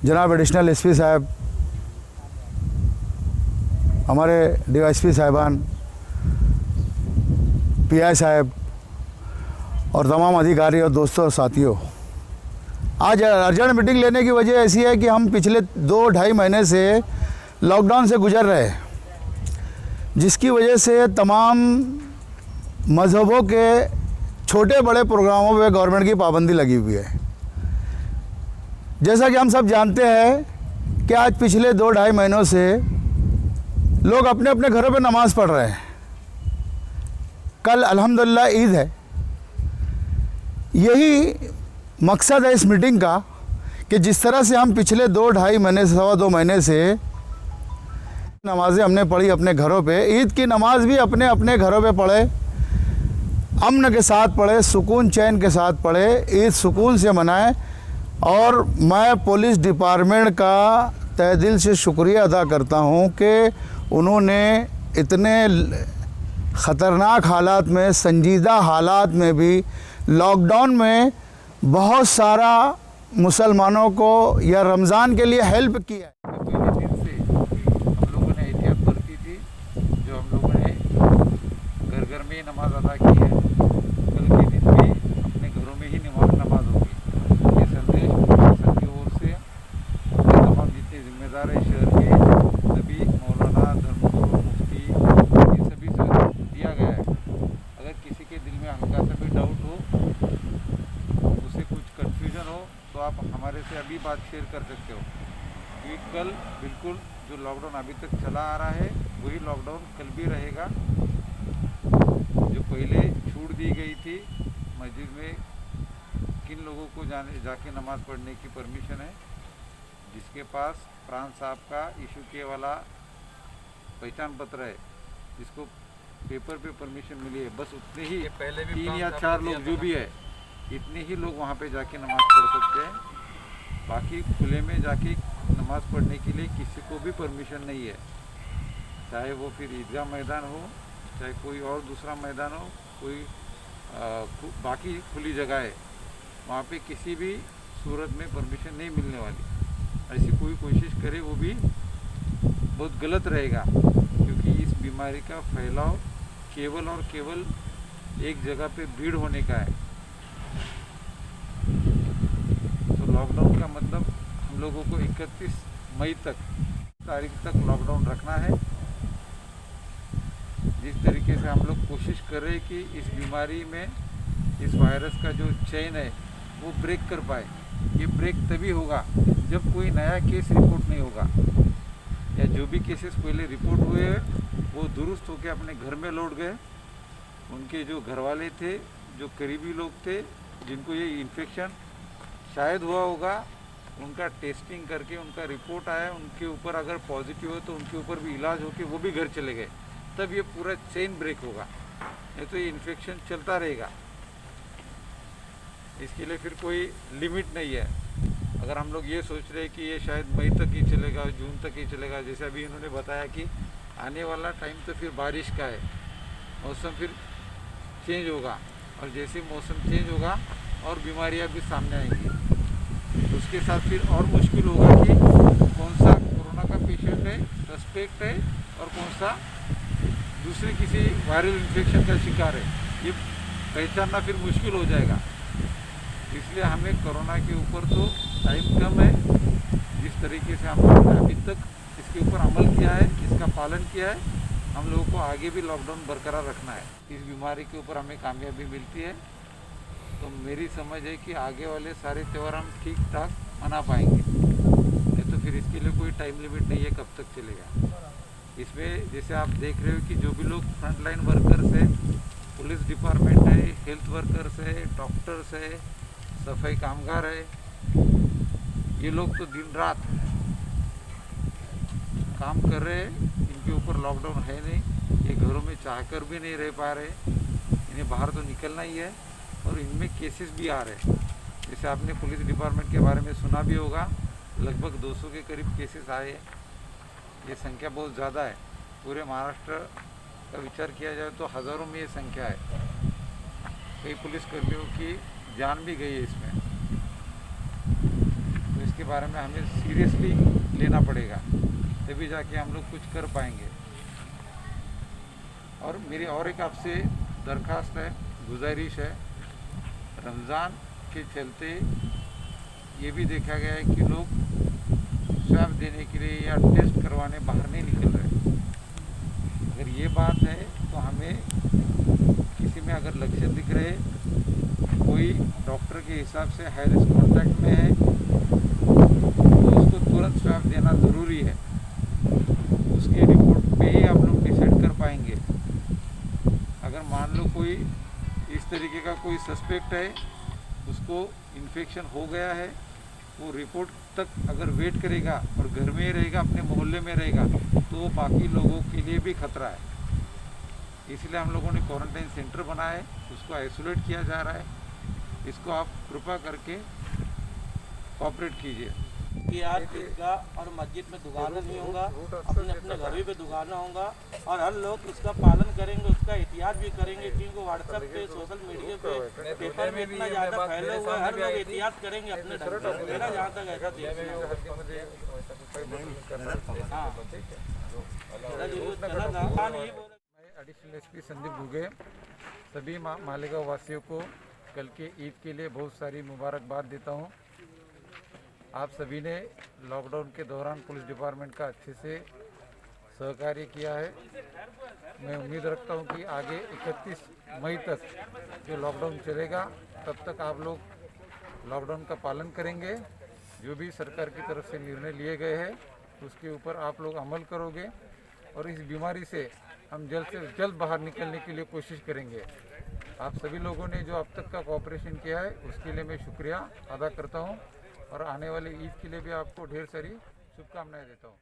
जनाब additional SP साहब, हमारे डीवाईएसपी साहिबान, पीआई साहब और तमाम अधिकारी और दोस्तों और साथियों, आज अर्जेंट मीटिंग लेने की वजह ऐसी है कि हम पिछले 2-2.5 महीने से लॉकडाउन से गुजर रहे हैं, जिसकी वजह से तमाम मज़हबों के छोटे बड़े प्रोग्रामों पे गवर्नमेंट की पाबंदी लगी हुई है। जैसा कि हम सब जानते हैं कि आज पिछले 2-2.5 महीनों से लोग अपने अपने घरों पे नमाज़ पढ़ रहे हैं। कल अल्हम्दुलिल्लाह ईद है। यही मकसद है इस मीटिंग का कि जिस तरह से हम पिछले 2-2.5 महीने से 2.25 महीने से नमाज़ें हमने पढ़ी अपने घरों पे, ईद की नमाज़ भी अपने अपने घरों पे पढ़े, अमन के साथ पढ़े, सुकून चैन के साथ पढ़े, ईद सुकून से मनाएं। और मैं पुलिस डिपार्टमेंट का तहे दिल से शुक्रिया अदा करता हूं कि उन्होंने इतने ख़तरनाक हालात में, संजीदा हालात में भी लॉकडाउन में बहुत सारा मुसलमानों को या रमज़ान के लिए हेल्प किया है। पहले दिन से हम लोगों ने एहतियात बरती थी, जो हम लोगों ने घर घर में ही नमाज अदा की है। कल के दिन भी अपने घरों में ही नमाज होगी। ये संदेश प्रशासन की ओर से तमाम जितने जिम्मेदार है शहर के सभी मौलाना, धर्मगुरु, मुफ्ती, इन सभी से दिया गया है। अगर किसी के दिल में हल्का सा भी डाउट हो, उसे कुछ कन्फ्यूजन हो, तो आप हमारे से अभी बात शेयर कर सकते हो। कि कल बिल्कुल जो लॉकडाउन अभी तक चला आ रहा है वही लॉकडाउन कल भी रहेगा। जो पहले छूट दी गई थी मस्जिद में किन लोगों को जाके नमाज़ पढ़ने की परमिशन है, जिसके पास प्रांत साहब का इशू किए वाला पहचान पत्र है, जिसको पेपर पे परमिशन मिली है, बस उतने ही पहले भी 3 या 4 लोग जो भी है, इतने ही लोग वहाँ पे जाके नमाज़ पढ़ सकते हैं। बाकी खुले में जाके नमाज़ पढ़ने के लिए किसी को भी परमिशन नहीं है, चाहे वो फिर ईदगाह मैदान हो, चाहे कोई और दूसरा मैदान हो, कोई बाकी खुली जगह है, वहाँ पे किसी भी सूरत में परमिशन नहीं मिलने वाली। ऐसी कोई कोशिश करे वो भी बहुत गलत रहेगा, क्योंकि इस बीमारी का फैलाव केवल और केवल एक जगह पे भीड़ होने का है। तो लॉकडाउन का मतलब हम लोगों को 31 मई तारीख तक लॉकडाउन रखना है। जिस तरीके से हम लोग कोशिश कर रहे हैं कि इस बीमारी में, इस वायरस का जो चेन है वो ब्रेक कर पाए। ये ब्रेक तभी होगा जब कोई नया केस रिपोर्ट नहीं होगा, या जो भी केसेस पहले रिपोर्ट हुए वो दुरुस्त होकर अपने घर में लौट गए, उनके जो घर वाले थे, जो करीबी लोग थे जिनको ये इन्फेक्शन शायद हुआ होगा, उनका टेस्टिंग करके उनका रिपोर्ट आया, उनके ऊपर अगर पॉजिटिव हो तो उनके ऊपर भी इलाज होके वो भी घर चले गए, तब ये पूरा चेन ब्रेक होगा। नहीं तो ये इन्फेक्शन चलता रहेगा। इसके लिए फिर कोई लिमिट नहीं है। अगर हम लोग ये सोच रहे हैं कि ये शायद मई तक ही चलेगा, जून तक ही चलेगा, जैसे अभी इन्होंने बताया कि आने वाला टाइम तो फिर बारिश का है, मौसम फिर चेंज होगा, और जैसे मौसम चेंज होगा और बीमारियां भी सामने आएंगी, उसके साथ फिर और मुश्किल होगा कि कौन सा कोरोना का पेशेंट है, सस्पेक्ट है, और कौन सा दूसरे किसी वायरल इन्फेक्शन का शिकार है, ये पहचानना फिर मुश्किल हो जाएगा। इसलिए हमें कोरोना के ऊपर तो टाइम कम है। जिस तरीके से हम लोगों ने अभी तक इसके ऊपर अमल किया है, इसका पालन किया है, हम लोगों को आगे भी लॉकडाउन बरकरार रखना है। इस बीमारी के ऊपर हमें कामयाबी मिलती है तो मेरी समझ है कि आगे वाले सारे त्यौहार हम ठीक ठाक मना पाएंगे। नहीं तो फिर इसके लिए कोई टाइम लिमिट नहीं है कब तक चलेगा। इसमें जैसे आप देख रहे हो कि जो भी लोग फ्रंटलाइन वर्कर्स है, पुलिस डिपार्टमेंट है, हेल्थ वर्कर्स है, डॉक्टर्स है, सफाई कामगार है, ये लोग तो दिन रात काम कर रहे हैं। इनके ऊपर लॉकडाउन है नहीं, ये घरों में चाहकर भी नहीं रह पा रहे, इन्हें बाहर तो निकलना ही है, और इनमें केसेस भी आ रहे हैं। जैसे आपने पुलिस डिपार्टमेंट के बारे में सुना भी होगा, लगभग 200 के करीब केसेस आए हैं। ये संख्या बहुत ज़्यादा है। पूरे महाराष्ट्र का विचार किया जाए तो हज़ारों में ये संख्या है। कई पुलिसकर्मियों की जान भी गई है इसमें। तो इसके बारे में हमें सीरियसली लेना पड़ेगा, तभी जाके हम लोग कुछ कर पाएंगे। और मेरी और एक आपसे दरख्वास्त है, गुजारिश है, रमज़ान के चलते ये भी देखा गया है कि लोग स्वैब देने के लिए या टेस्ट करवाने बाहर नहीं निकल रहे। अगर ये बात है तो हमें किसी में अगर लक्षण दिख रहे, कोई डॉक्टर के हिसाब से हाई रिस्क कॉन्टैक्ट में है, तो उसको तुरंत स्वैब देना ज़रूरी है। उसके रिपोर्ट पे ही आप लोग डिसाइड कर पाएंगे। अगर मान लो कोई इस तरीके का कोई सस्पेक्ट है, उसको इन्फेक्शन हो गया है, वो रिपोर्ट तक अगर वेट करेगा और घर में ही रहेगा, अपने मोहल्ले में रहेगा, तो वो बाकी लोगों के लिए भी खतरा है। इसलिए हम लोगों ने क्वारंटाइन सेंटर बनाया है, उसको आइसोलेट किया जा रहा है। इसको आप कृपा करके कोऑपरेट कीजिए। कि आज ईदगाह और मस्जिद में दुकानें नहीं होगा, अपने अपने घरों पे दुकाना होगा और हर लोग इसका पालन करेंगे, उसका एहतियात भी करेंगे। क्योंकि व्हाट्सएप पे, सोशल मीडिया पे, पेपर में इतना ज़्यादा फैले हुए, हर लोग एहतियात करेंगे अपने ढंग से। मेरा जहाँ तक ऐसा देखना हाँ मैं एडिशनल एसपी संदीप घुगे सभी मालेगांव वासियों को कल के ईद के लिए बहुत सारी मुबारकबाद देता हूँ। आप सभी ने लॉकडाउन के दौरान पुलिस डिपार्टमेंट का अच्छे से सहकार्य किया है। मैं उम्मीद रखता हूं कि आगे 31 मई तक जो लॉकडाउन चलेगा, तब तक आप लोग लॉकडाउन का पालन करेंगे। जो भी सरकार की तरफ से निर्णय लिए गए हैं, उसके ऊपर आप लोग अमल करोगे और इस बीमारी से हम जल्द से जल्द बाहर निकलने के लिए कोशिश करेंगे। आप सभी लोगों ने जो अब तक का कोऑपरेशन किया है, उसके लिए मैं शुक्रिया अदा करता हूं और आने वाले ईद के लिए भी आपको ढेर सारी शुभकामनाएं देता हूं।